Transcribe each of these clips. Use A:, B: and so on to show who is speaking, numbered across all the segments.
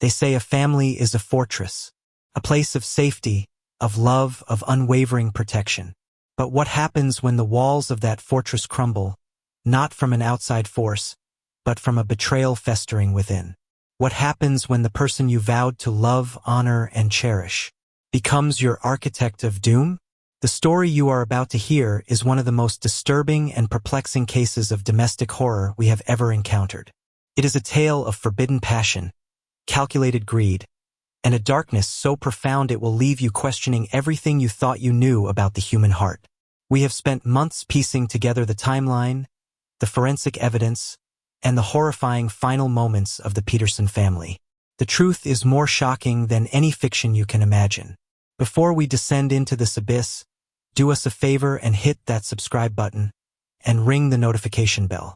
A: They say a family is a fortress, a place of safety, of love, of unwavering protection. But what happens when the walls of that fortress crumble, not from an outside force, but from a betrayal festering within? What happens when the person you vowed to love, honor, and cherish becomes your architect of doom? The story you are about to hear is one of the most disturbing and perplexing cases of domestic horror we have ever encountered. It is a tale of forbidden passion, calculated greed, and a darkness so profound it will leave you questioning everything you thought you knew about the human heart. We have spent months piecing together the timeline, the forensic evidence, and the horrifying final moments of the Peterson family. The truth is more shocking than any fiction you can imagine. Before we descend into this abyss, do us a favor and hit that subscribe button and ring the notification bell.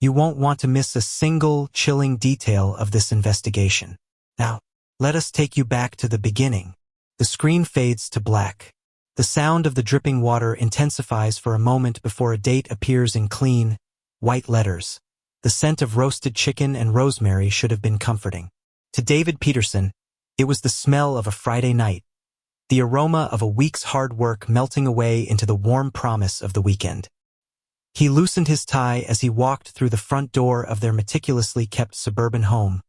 A: You won't want to miss a single chilling detail of this investigation. Now, let us take you back to the beginning. The screen fades to black. The sound of the dripping water intensifies for a moment before a date appears in clean, white letters. The scent of roasted chicken and rosemary should have been comforting. To David Peterson, it was the smell of a Friday night, the aroma of a week's hard work melting away into the warm promise of the weekend. He loosened his tie as he walked through the front door of their meticulously kept suburban home,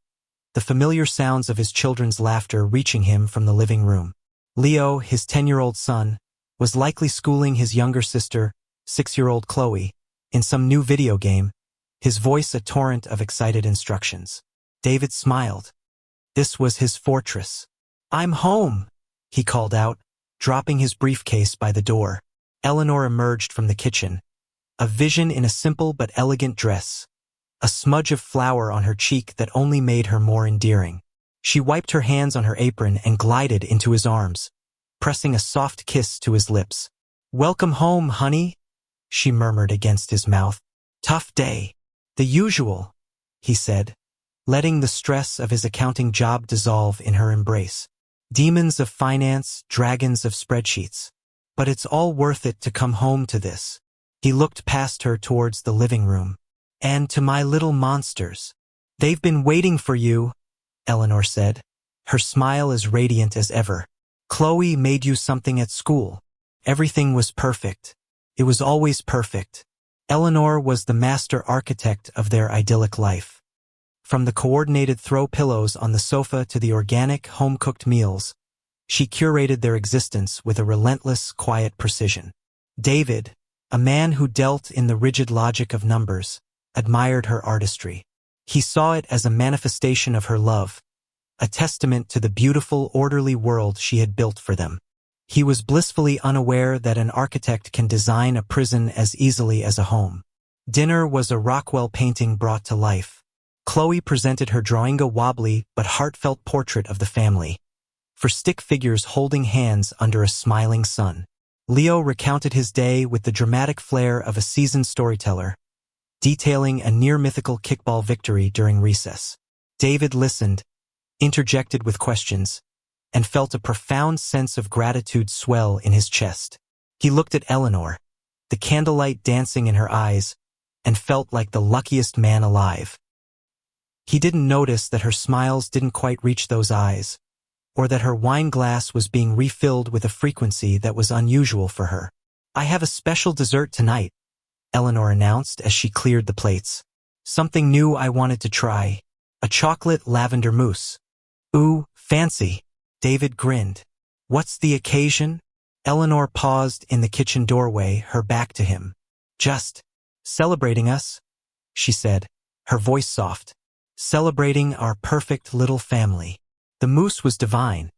A: the familiar sounds of his children's laughter reaching him from the living room. Leo, his 10-year-old son, was likely schooling his younger sister, 6-year-old Chloe, in some new video game, his voice a torrent of excited instructions. David smiled. This was his fortress. "I'm home," he called out, dropping his briefcase by the door. Eleanor emerged from the kitchen, a vision in a simple but elegant dress, a smudge of flour on her cheek that only made her more endearing. She wiped her hands on her apron and glided into his arms, pressing a soft kiss to his lips. "Welcome home, honey," she murmured against his mouth. "Tough day." "The usual," he said, letting the stress of his accounting job dissolve in her embrace. "Demons of finance, dragons of spreadsheets. But it's all worth it to come home to this." He looked past her towards the living room. "And to my little monsters. They've been waiting for you," Eleanor said, her smile as radiant as ever. "Chloe made you something at school. Everything was perfect. It was always perfect." Eleanor was the master architect of their idyllic life. From the coordinated throw pillows on the sofa to the organic, home-cooked meals, she curated their existence with a relentless, quiet precision. David, a man who dealt in the rigid logic of numbers, admired her artistry. He saw it as a manifestation of her love, a testament to the beautiful, orderly world she had built for them. He was blissfully unaware that an architect can design a prison as easily as a home. Dinner was a Rockwell painting brought to life. Chloe presented her drawing a wobbly but heartfelt portrait of the family, for stick figures holding hands under a smiling sun. Leo recounted his day with the dramatic flair of a seasoned storyteller, detailing a near-mythical kickball victory during recess. David listened, interjected with questions, and felt a profound sense of gratitude swell in his chest. He looked at Eleanor, the candlelight dancing in her eyes, and felt like the luckiest man alive. He didn't notice that her smiles didn't quite reach those eyes, or that her wine glass was being refilled with a frequency that was unusual for her. "I have a special dessert tonight," Eleanor announced as she cleared the plates. "Something new I wanted to try. A chocolate lavender mousse." "Ooh, fancy." David grinned. "What's the occasion?" Eleanor paused in the kitchen doorway, her back to him. "Just celebrating us," she said, her voice soft. "Celebrating our perfect little family." The mousse was divine,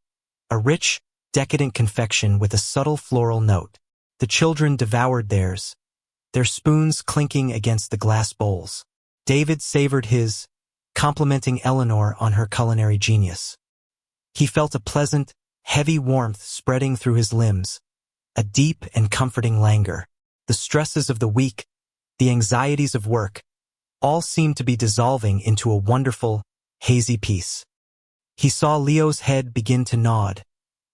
A: a rich, decadent confection with a subtle floral note. The children devoured theirs, their spoons clinking against the glass bowls. David savored his, complimenting Eleanor on her culinary genius. He felt a pleasant, heavy warmth spreading through his limbs, a deep and comforting languor. The stresses of the week, the anxieties of work, all seemed to be dissolving into a wonderful, hazy peace. He saw Leo's head begin to nod,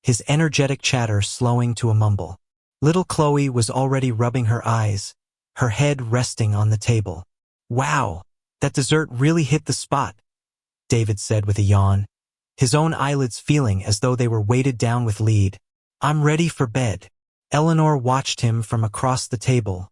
A: his energetic chatter slowing to a mumble. Little Chloe was already rubbing her eyes, her head resting on the table. "Wow, that dessert really hit the spot," David said with a yawn. his own eyelids feeling as though they were weighted down with lead. "I'm ready for bed." Eleanor watched him from across the table,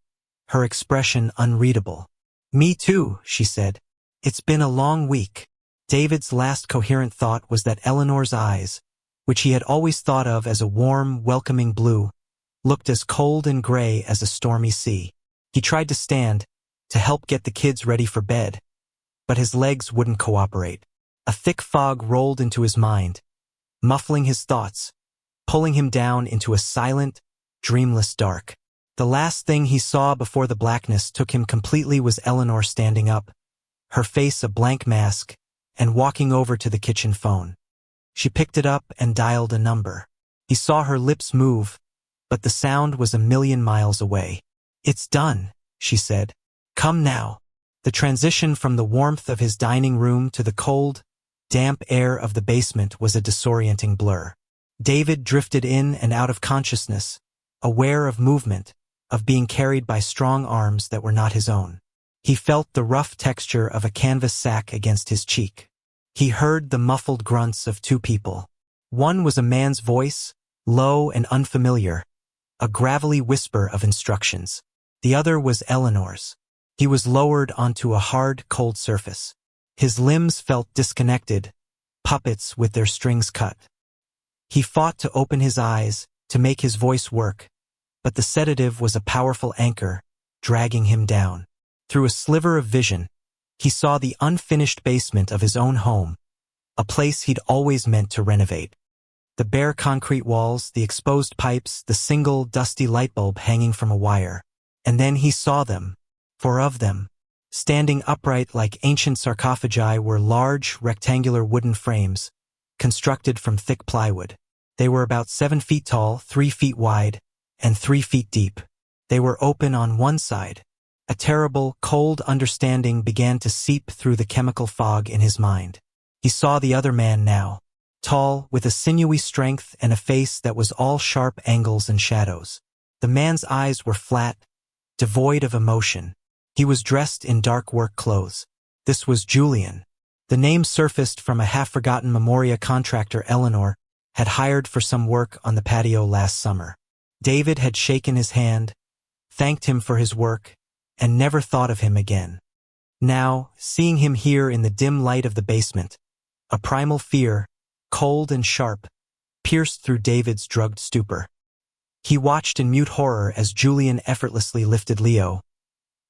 A: her expression unreadable. "Me too," she said. "It's been a long week." David's last coherent thought was that Eleanor's eyes, which he had always thought of as a warm, welcoming blue, looked as cold and gray as a stormy sea. He tried to stand, to help get the kids ready for bed, but his legs wouldn't cooperate. A thick fog rolled into his mind, muffling his thoughts, pulling him down into a silent, dreamless dark. The last thing he saw before the blackness took him completely was Eleanor standing up, her face a blank mask, and walking over to the kitchen phone. She picked it up and dialed a number. He saw her lips move, but the sound was a million miles away. "It's done," she said. "Come now." The transition from the warmth of his dining room to the cold, damp air of the basement was a disorienting blur. David drifted in and out of consciousness, aware of movement, of being carried by strong arms that were not his own. He felt the rough texture of a canvas sack against his cheek. He heard the muffled grunts of two people. One was a man's voice, low and unfamiliar, a gravelly whisper of instructions. The other was Eleanor's. He was lowered onto a hard, cold surface. His limbs felt disconnected, puppets with their strings cut. He fought to open his eyes, to make his voice work, but the sedative was a powerful anchor, dragging him down. Through a sliver of vision, he saw the unfinished basement of his own home, a place he'd always meant to renovate. The bare concrete walls, the exposed pipes, the single, dusty light bulb hanging from a wire. And then he saw them, 4 of them. Standing upright like ancient sarcophagi were large, rectangular wooden frames, constructed from thick plywood. They were about 7 feet tall, 3 feet wide, and 3 feet deep. They were open on one side. A terrible, cold understanding began to seep through the chemical fog in his mind. He saw the other man now, tall, with a sinewy strength and a face that was all sharp angles and shadows. The man's eyes were flat, devoid of emotion. He was dressed in dark work clothes. This was Julian. The name surfaced from a half-forgotten Memoria contractor Eleanor had hired for some work on the patio last summer. David had shaken his hand, thanked him for his work, and never thought of him again. Now, seeing him here in the dim light of the basement, a primal fear, cold and sharp, pierced through David's drugged stupor. He watched in mute horror as Julian effortlessly lifted Leo,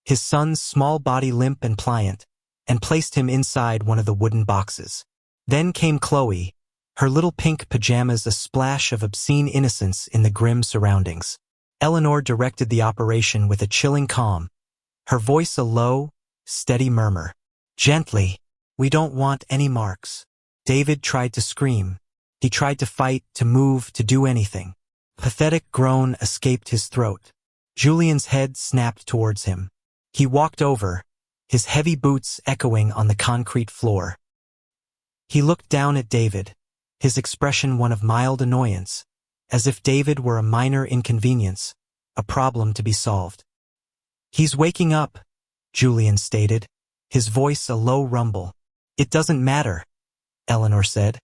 A: his son's small body limp and pliant, and placed him inside one of the wooden boxes. Then came Chloe, her little pink pajamas a splash of obscene innocence in the grim surroundings. Eleanor directed the operation with a chilling calm, her voice a low, steady murmur. "Gently. We don't want any marks." David tried to scream. He tried to fight, to move, to do anything. A pathetic groan escaped his throat. Julian's head snapped towards him. He walked over, his heavy boots echoing on the concrete floor. He looked down at David, his expression one of mild annoyance, as if David were a minor inconvenience, a problem to be solved. "He's waking up," Julian stated, his voice a low rumble. "It doesn't matter," Eleanor said.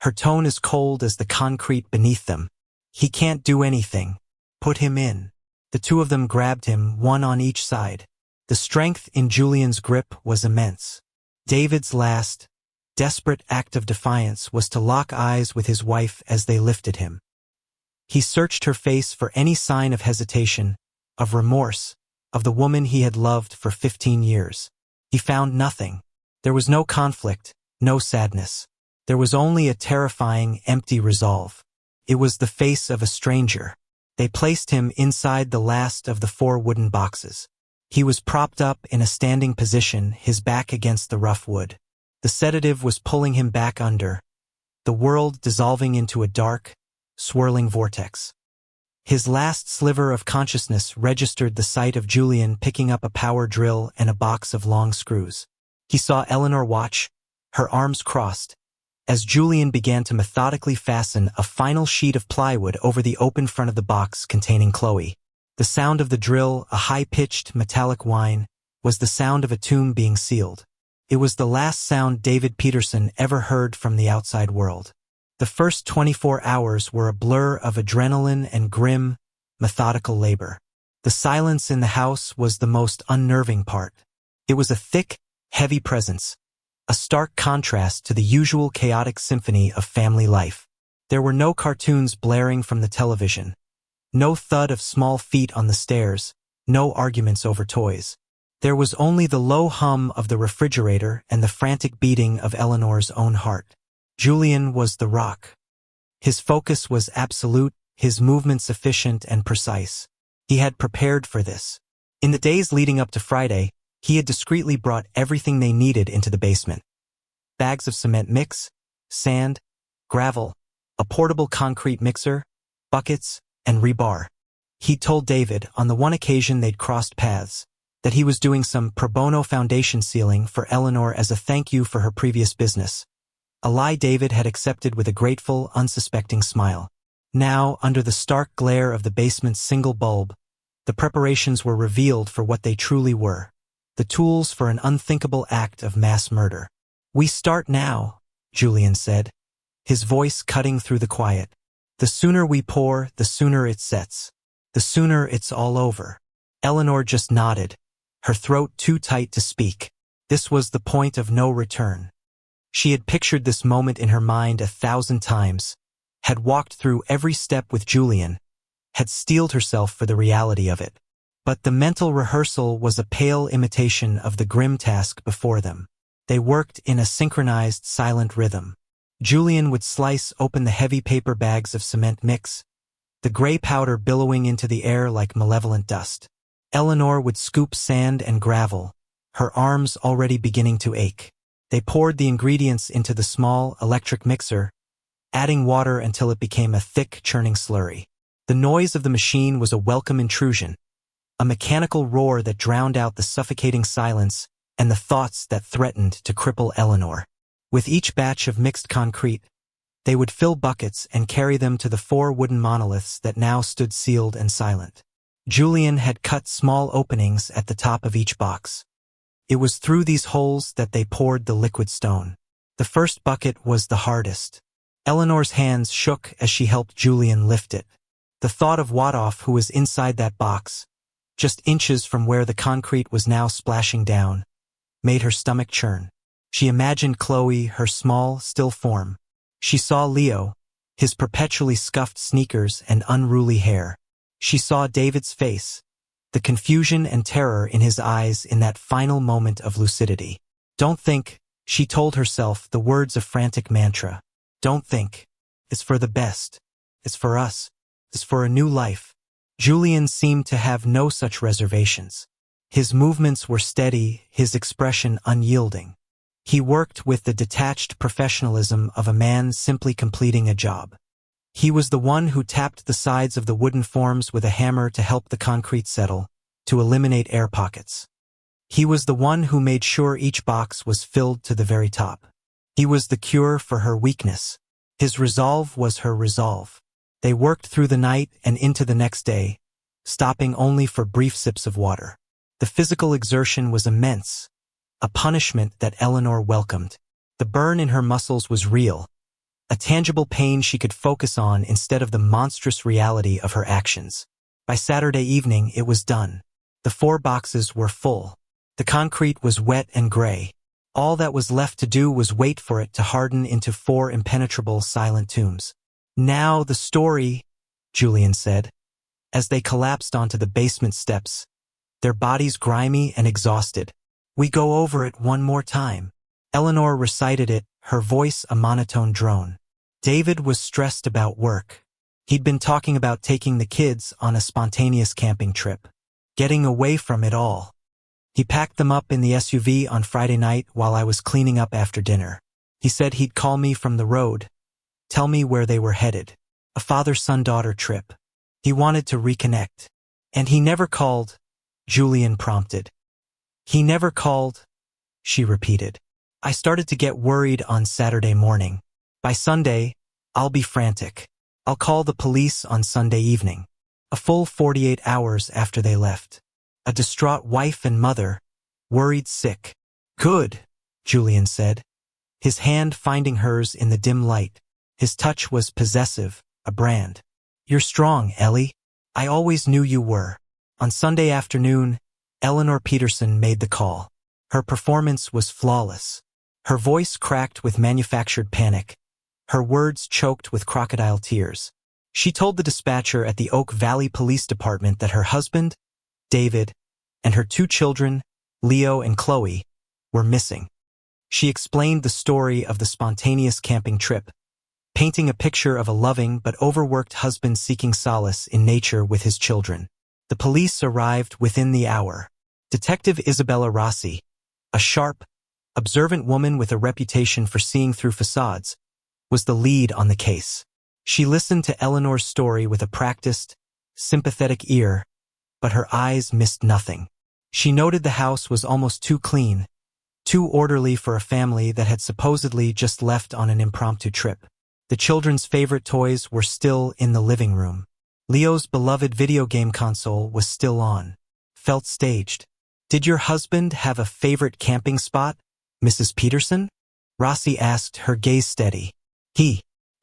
A: Her tone as cold as the concrete beneath them. "He can't do anything. Put him in." The two of them grabbed him, one on each side. The strength in Julian's grip was immense. David's last, desperate act of defiance was to lock eyes with his wife as they lifted him. He searched her face for any sign of hesitation, of remorse, of the woman he had loved for 15 years. He found nothing. There was no conflict, no sadness. There was only a terrifying, empty resolve. It was the face of a stranger. They placed him inside the last of the 4 wooden boxes. He was propped up in a standing position, his back against the rough wood. The sedative was pulling him back under, the world dissolving into a dark, swirling vortex. His last sliver of consciousness registered the sight of Julian picking up a power drill and a box of long screws. He saw Eleanor watch, her arms crossed, as Julian began to methodically fasten a final sheet of plywood over the open front of the box containing Chloe. The sound of the drill, a high-pitched, metallic whine, was the sound of a tomb being sealed. It was the last sound David Peterson ever heard from the outside world. The first 24 hours were a blur of adrenaline and grim, methodical labor. The silence in the house was the most unnerving part. It was a thick, heavy presence, a stark contrast to the usual chaotic symphony of family life. There were no cartoons blaring from the television, no thud of small feet on the stairs, no arguments over toys. There was only the low hum of the refrigerator and the frantic beating of Eleanor's own heart. Julian was the rock. His focus was absolute, his movements efficient and precise. He had prepared for this. In the days leading up to Friday, he had discreetly brought everything they needed into the basement. Bags of cement mix, sand, gravel, a portable concrete mixer, buckets, and rebar. He'd told David, on the one occasion they'd crossed paths, that he was doing some pro bono foundation sealing for Eleanor as a thank you for her previous business. A lie David had accepted with a grateful, unsuspecting smile. Now, under the stark glare of the basement's single bulb, the preparations were revealed for what they truly were, the tools for an unthinkable act of mass murder. "We start now," Julian said, his voice cutting through the quiet. "The sooner we pour, the sooner it sets. The sooner it's all over." Eleanor just nodded, her throat too tight to speak. This was the point of no return. She had pictured this moment in her mind 1,000 times, had walked through every step with Julian, had steeled herself for the reality of it. But the mental rehearsal was a pale imitation of the grim task before them. They worked in a synchronized, silent rhythm. Julian would slice open the heavy paper bags of cement mix, the gray powder billowing into the air like malevolent dust. Eleanor would scoop sand and gravel, her arms already beginning to ache. They poured the ingredients into the small, electric mixer, adding water until it became a thick, churning slurry. The noise of the machine was a welcome intrusion, a mechanical roar that drowned out the suffocating silence and the thoughts that threatened to cripple Eleanor. With each batch of mixed concrete, they would fill buckets and carry them to the 4 wooden monoliths that now stood sealed and silent. Julian had cut small openings at the top of each box. It was through these holes that they poured the liquid stone. The first bucket was the hardest. Eleanor's hands shook as she helped Julian lift it. The thought of Wadoff, who was inside that box, just inches from where the concrete was now splashing down, made her stomach churn. She imagined Chloe, her small, still form. She saw Leo, his perpetually scuffed sneakers and unruly hair. She saw David's face, the confusion and terror in his eyes in that final moment of lucidity. "Don't think," she told herself, the words a frantic mantra. "Don't think. It's for the best. It's for us. It's for a new life." Julian seemed to have no such reservations. His movements were steady, his expression unyielding. He worked with the detached professionalism of a man simply completing a job. He was the one who tapped the sides of the wooden forms with a hammer to help the concrete settle, to eliminate air pockets. He was the one who made sure each box was filled to the very top. He was the cure for her weakness. His resolve was her resolve. They worked through the night and into the next day, stopping only for brief sips of water. The physical exertion was immense, a punishment that Eleanor welcomed. The burn in her muscles was real, a tangible pain she could focus on instead of the monstrous reality of her actions. By Saturday evening, it was done. The 4 boxes were full. The concrete was wet and gray. All that was left to do was wait for it to harden into 4 impenetrable, silent tombs. "Now the story," Julian said, as they collapsed onto the basement steps, their bodies grimy and exhausted. "We go over it one more time." Eleanor recited it, her voice a monotone drone. David was stressed about work. He'd been talking about taking the kids on a spontaneous camping trip, getting away from it all. He packed them up in the SUV on Friday night while I was cleaning up after dinner. He said he'd call me from the road, tell me where they were headed. A father-son-daughter trip. He wanted to reconnect. "And he never called," Julian prompted. "He never called," she repeated. "I started to get worried on Saturday morning. By Sunday, I'll be frantic. I'll call the police on Sunday evening." A full 48 hours after they left. A distraught wife and mother, worried sick. "Good," Julian said, his hand finding hers in the dim light. His touch was possessive, a brand. "You're strong, Ellie. I always knew you were." On Sunday afternoon, Eleanor Peterson made the call. Her performance was flawless. Her voice cracked with manufactured panic. Her words choked with crocodile tears. She told the dispatcher at the Oak Valley Police Department that her husband, David, and her 2 children, Leo and Chloe, were missing. She explained the story of the spontaneous camping trip, painting a picture of a loving but overworked husband seeking solace in nature with his children. The police arrived within the hour. Detective Isabella Rossi, a sharp, observant woman with a reputation for seeing through facades, was the lead on the case. She listened to Eleanor's story with a practiced, sympathetic ear, but her eyes missed nothing. She noted the house was almost too clean, too orderly for a family that had supposedly just left on an impromptu trip. The children's favorite toys were still in the living room. Leo's beloved video game console was still on. Felt staged. "Did your husband have a favorite camping spot, Mrs. Peterson?" Rossi asked, her gaze steady. He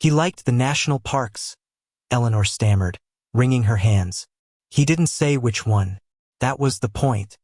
A: liked the national parks," Eleanor stammered, wringing her hands. "He didn't say which one. That was the point.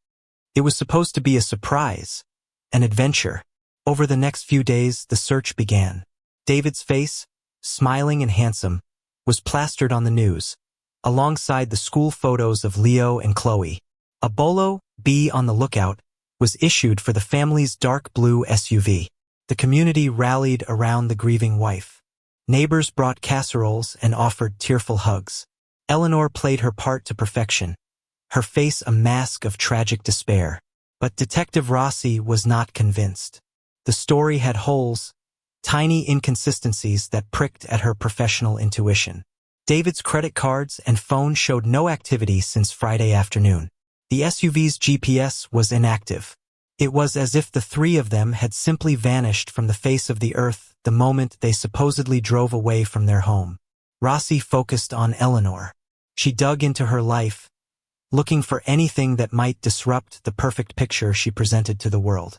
A: It was supposed to be a surprise, an adventure." Over the next few days, the search began. David's face, smiling and handsome, was plastered on the news, alongside the school photos of Leo and Chloe. A bolo, "Be on the lookout," was issued for the family's dark blue SUV. The community rallied around the grieving wife. Neighbors brought casseroles and offered tearful hugs. Eleanor played her part to perfection, her face a mask of tragic despair. But Detective Rossi was not convinced. The story had holes, tiny inconsistencies that pricked at her professional intuition. David's credit cards and phone showed no activity since Friday afternoon. The SUV's GPS was inactive. It was as if the 3 of them had simply vanished from the face of the earth the moment they supposedly drove away from their home. Rossi focused on Eleanor. She dug into her life, looking for anything that might disrupt the perfect picture she presented to the world.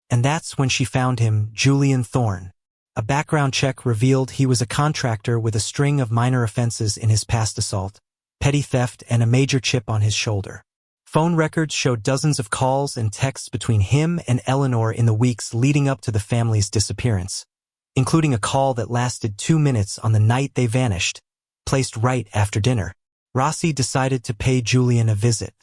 A: And that's when she found him, Julian Thorne. A background check revealed he was a contractor with a string of minor offenses in his past: assault, petty theft, and a major chip on his shoulder. Phone records showed dozens of calls and texts between him and Eleanor in the weeks leading up to the family's disappearance, including a call that lasted 2 minutes on the night they vanished, placed right after dinner. Rossi decided to pay Julian a visit.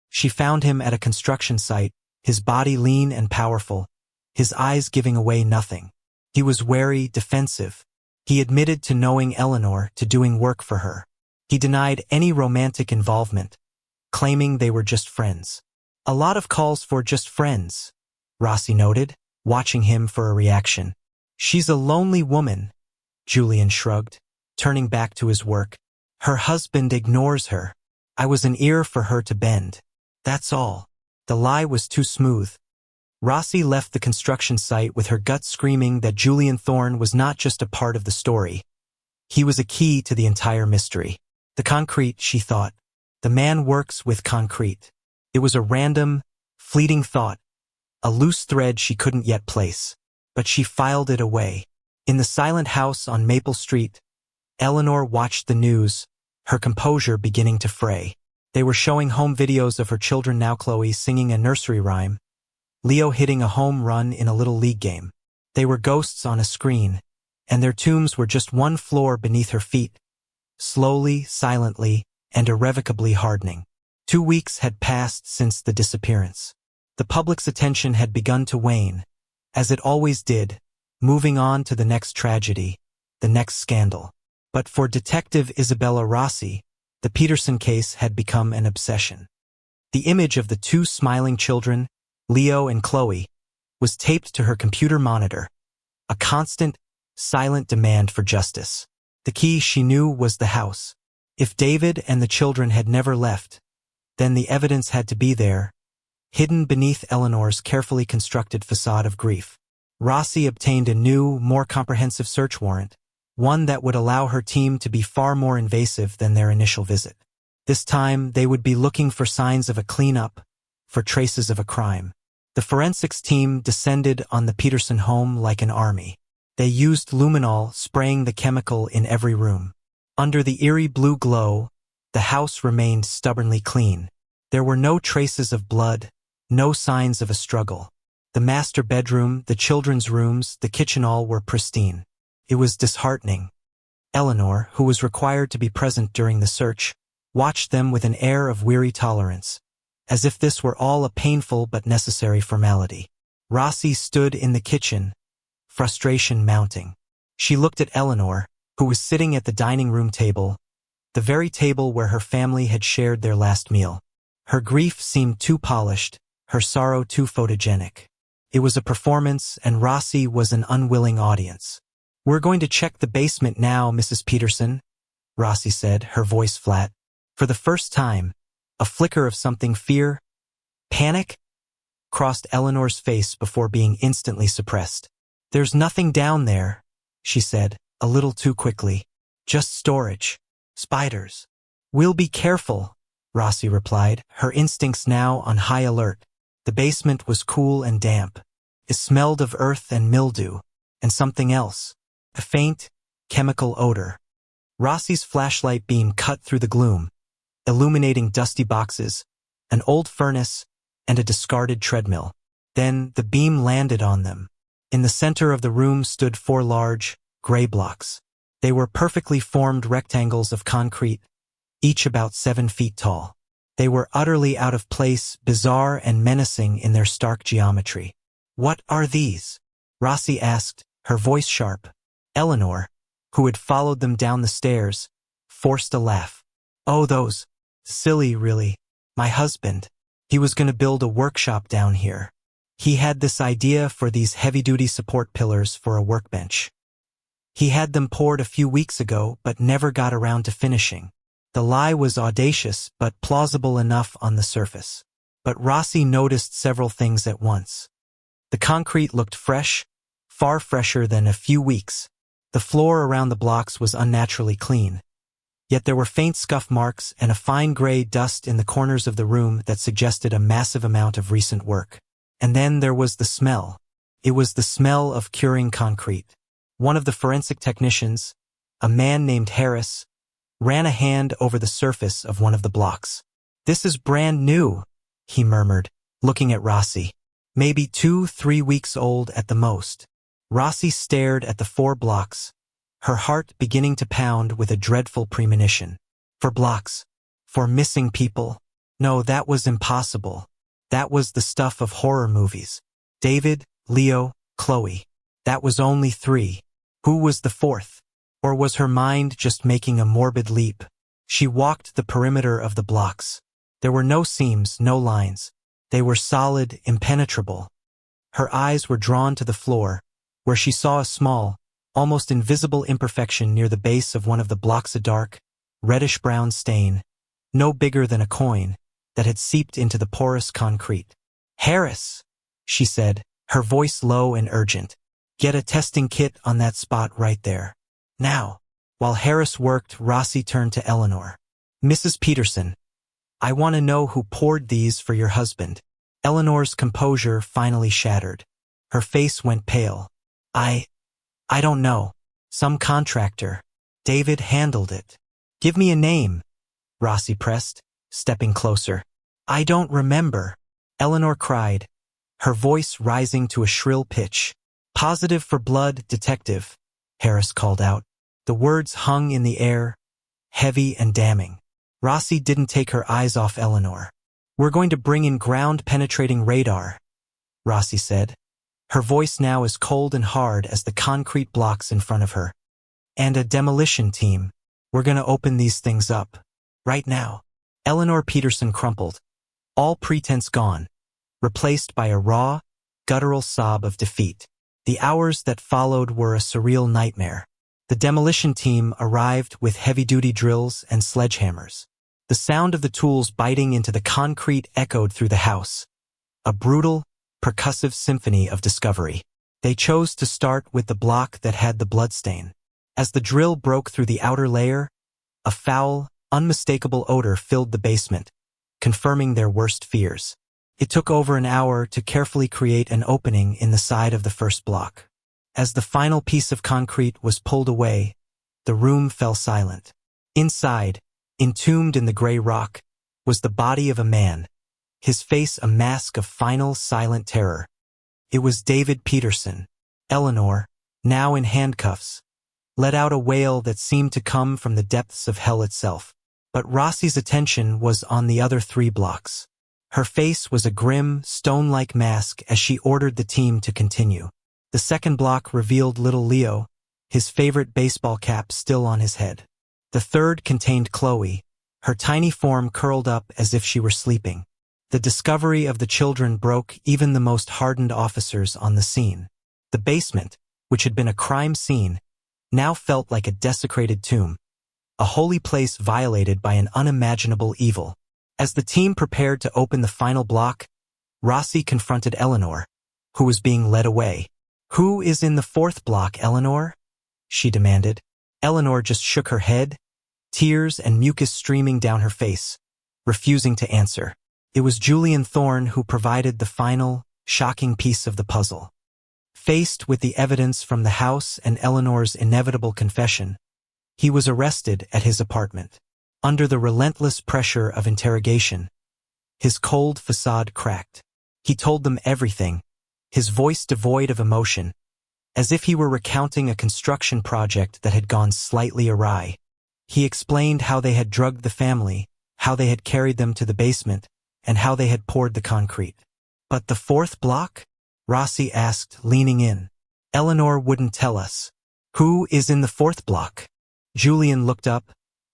A: She found him at a construction site, his body lean and powerful, his eyes giving away nothing. He was wary, defensive. He admitted to knowing Eleanor, to doing work for her. He denied any romantic involvement, claiming they were just friends. "A lot of calls for just friends," Rossi noted, watching him for a reaction. "She's a lonely woman," Julian shrugged, turning back to his work. "Her husband ignores her. I was an ear for her to bend. That's all." The lie was too smooth. Rossi left the construction site with her gut screaming that Julian Thorne was not just a part of the story. He was a key to the entire mystery. The concrete, she thought. The man works with concrete. It was a random, fleeting thought, a loose thread she couldn't yet place. But she filed it away. In the silent house on Maple Street, Eleanor watched the news, her composure beginning to fray. They were showing home videos of her children now: Chloe singing a nursery rhyme, Leo hitting a home run in a little league game. They were ghosts on a screen, and their tombs were just 1 floor beneath her feet, slowly, silently, and irrevocably hardening. 2 weeks had passed since the disappearance. The public's attention had begun to wane, as it always did, moving on to the next tragedy, the next scandal. But for Detective Isabella Rossi, the Peterson case had become an obsession. The image of the 2 smiling children, Leo and Chloe, was taped to her computer monitor, a constant, silent demand for justice. The key, she knew, was the house. If David and the children had never left, then the evidence had to be there, hidden beneath Eleanor's carefully constructed facade of grief. Rossi obtained a new, more comprehensive search warrant, one that would allow her team to be far more invasive than their initial visit. This time, they would be looking for signs of a cleanup, for traces of a crime. The forensics team descended on the Peterson home like an army. They used luminol, spraying the chemical in every room. Under the eerie blue glow, the house remained stubbornly clean. There were no traces of blood, no signs of a struggle. The master bedroom, the children's rooms, the kitchen, all were pristine. It was disheartening. Eleanor, who was required to be present during the search, watched them with an air of weary tolerance, as if this were all a painful but necessary formality. Rossi stood in the kitchen, frustration mounting. She looked at Eleanor, who was sitting at the dining room table, the very table where her family had shared their last meal. Her grief seemed too polished, her sorrow too photogenic. It was a performance, and Rossi was an unwilling audience. "We're going to check the basement now, Mrs. Peterson," Rossi said, her voice flat. For the first time, a flicker of something, fear, panic, crossed Eleanor's face before being instantly suppressed. "There's nothing down there," she said, a little too quickly. "Just storage. Spiders." "We'll be careful," Rossi replied, her instincts now on high alert. The basement was cool and damp. It smelled of earth and mildew, and something else, a faint, chemical odor. Rossi's flashlight beam cut through the gloom, illuminating dusty boxes, an old furnace, and a discarded treadmill. Then the beam landed on them. In the center of the room stood 4 large, gray blocks. They were perfectly formed rectangles of concrete, each about 7 feet tall. They were utterly out of place, bizarre and menacing in their stark geometry. "What are these?" Rossi asked, her voice sharp. Eleanor, who had followed them down the stairs, forced a laugh. "Oh, those. Silly, really. My husband. He was going to build a workshop down here. He had this idea for these heavy-duty support pillars for a workbench. He had them poured a few weeks ago, but never got around to finishing." The lie was audacious, but plausible enough on the surface. But Rossi noticed several things at once. The concrete looked fresh, far fresher than a few weeks. The floor around the blocks was unnaturally clean. Yet there were faint scuff marks and a fine gray dust in the corners of the room that suggested a massive amount of recent work. And then there was the smell. It was the smell of curing concrete. One of the forensic technicians, a man named Harris, ran a hand over the surface of one of the blocks. "This is brand new," he murmured, looking at Rossi. "Maybe 2-3 weeks old at the most." Rossi stared at the 4 blocks, her heart beginning to pound with a dreadful premonition. 4 blocks. 4 missing people. No, that was impossible. That was the stuff of horror movies. David, Leo, Chloe. That was only 3. Who was the 4th? Or was her mind just making a morbid leap? She walked the perimeter of the blocks. There were no seams, no lines. They were solid, impenetrable. Her eyes were drawn to the floor, where she saw a small, almost invisible imperfection near the base of one of the blocks, a dark, reddish-brown stain, no bigger than a coin, that had seeped into the porous concrete. "Harris," she said, her voice low and urgent. "Get a testing kit on that spot right there. Now." While Harris worked, Rossi turned to Eleanor. "Mrs. Peterson, I want to know who poured these for your husband." Eleanor's composure finally shattered. Her face went pale. I don't know. Some contractor. David handled it." "Give me a name," Rossi pressed, stepping closer. "I don't remember," Eleanor cried, her voice rising to a shrill pitch. "Positive for blood, detective," Harris called out. The words hung in the air, heavy and damning. Rossi didn't take her eyes off Eleanor. "We're going to bring in ground-penetrating radar," Rossi said, her voice now as cold and hard as the concrete blocks in front of her. "And a demolition team. We're going to open these things up. Right now." Eleanor Peterson crumpled, all pretense gone, replaced by a raw, guttural sob of defeat. The hours that followed were a surreal nightmare. The demolition team arrived with heavy-duty drills and sledgehammers. The sound of the tools biting into the concrete echoed through the house, a brutal, percussive symphony of discovery. They chose to start with the block that had the bloodstain. As the drill broke through the outer layer, a foul, unmistakable odor filled the basement, confirming their worst fears. It took over an hour to carefully create an opening in the side of the first block. As the final piece of concrete was pulled away, the room fell silent. Inside, entombed in the gray rock, was the body of a man, his face a mask of final, silent terror. It was David Peterson. Eleanor, now in handcuffs, let out a wail that seemed to come from the depths of hell itself. But Rossi's attention was on the other 3 blocks. Her face was a grim, stone-like mask as she ordered the team to continue. The second block revealed little Leo, his favorite baseball cap still on his head. The third contained Chloe, her tiny form curled up as if she were sleeping. The discovery of the children broke even the most hardened officers on the scene. The basement, which had been a crime scene, now felt like a desecrated tomb, a holy place violated by an unimaginable evil. As the team prepared to open the final block, Rossi confronted Eleanor, who was being led away. "Who is in the 4th block, Eleanor?" she demanded. Eleanor just shook her head, tears and mucus streaming down her face, refusing to answer. It was Julian Thorne who provided the final, shocking piece of the puzzle. Faced with the evidence from the house and Eleanor's inevitable confession, he was arrested at his apartment. Under the relentless pressure of interrogation, his cold facade cracked. He told them everything, his voice devoid of emotion, as if he were recounting a construction project that had gone slightly awry. He explained how they had drugged the family, how they had carried them to the basement, and how they had poured the concrete. "But the 4th block?" Rossi asked, leaning in. "Eleanor wouldn't tell us. Who is in the 4th block?" Julian looked up,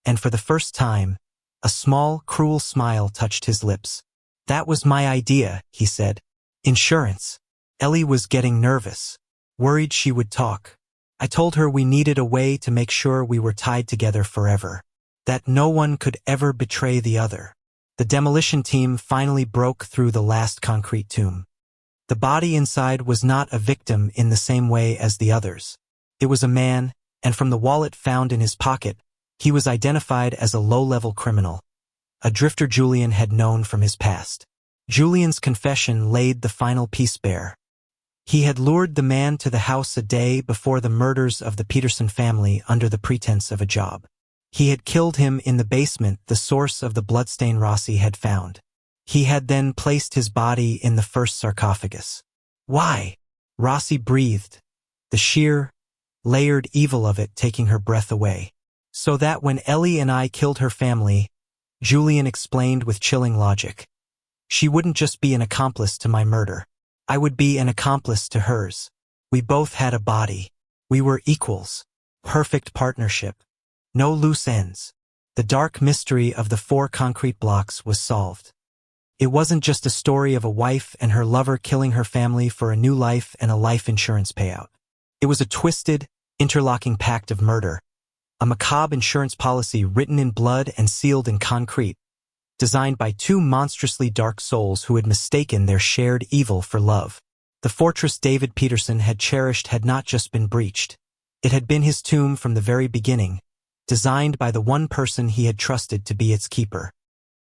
A: and for the first time, a small, cruel smile touched his lips. "That was my idea," he said. "Insurance." Ellie was getting nervous, worried she would talk. "I told her we needed a way to make sure we were tied together forever, that no one could ever betray the other." The demolition team finally broke through the last concrete tomb. The body inside was not a victim in the same way as the others. It was a man, and from the wallet found in his pocket, he was identified as a low-level criminal, a drifter Julian had known from his past. Julian's confession laid the final piece bare. He had lured the man to the house a day before the murders of the Peterson family under the pretense of a job. He had killed him in the basement, the source of the bloodstain Rossi had found. He had then placed his body in the first sarcophagus. "Why?" Rossi breathed, the sheer, layered evil of it taking her breath away. "So that when Ellie and I killed her family," Julian explained with chilling logic, "she wouldn't just be an accomplice to my murder. I would be an accomplice to hers. We both had a body. We were equals. Perfect partnership. No loose ends." The dark mystery of the 4 concrete blocks was solved. It wasn't just a story of a wife and her lover killing her family for a new life and a life insurance payout. It was a twisted, interlocking pact of murder, a macabre insurance policy written in blood and sealed in concrete, designed by 2 monstrously dark souls who had mistaken their shared evil for love. The fortress David Peterson had cherished had not just been breached. It had been his tomb from the very beginning, designed by the one person he had trusted to be its keeper.